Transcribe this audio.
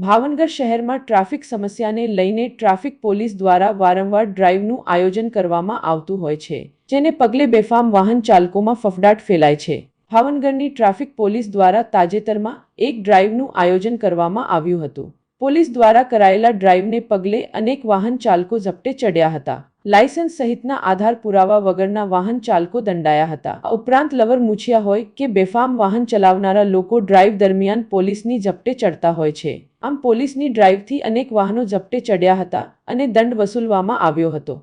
ભાવનગર શહેરમાં ટ્રાફિક સમસ્યાને લઈને ટ્રાફિક પોલીસ દ્વારા વારંવાર ડ્રાઈવનું આયોજન કરવામાં આવતું હોય છે, જેને પગલે બેફામ વાહન ચાલકોમાં ફફડાટ ફેલાય છે। ભાવનગરની ટ્રાફિક પોલીસ દ્વારા તાજેતરમાં એક ડ્રાઈવનું આયોજન કરવામાં આવ્યું હતું। પોલીસ દ્વારા કરાયેલા ડ્રાઈવને પગલે અનેક વાહન ચાલકો ઝપટે ચડ્યા હતા। લાયસન્સ સહિતના આધાર પુરાવા વગરના વાહન ચાલકો દંડાયા હતા। આ ઉપરાંત લવર મૂછિયા હોય કે બેફામ વાહન ચલાવનારા લોકો ડ્રાઈવ દરમિયાન પોલીસની ઝપટે ચડતા હોય છે। આમ પોલીસની ડ્રાઈવથી અનેક વાહનો ઝપટે ચડ્યા હતા અને દંડ વસૂલવામાં આવ્યો હતો।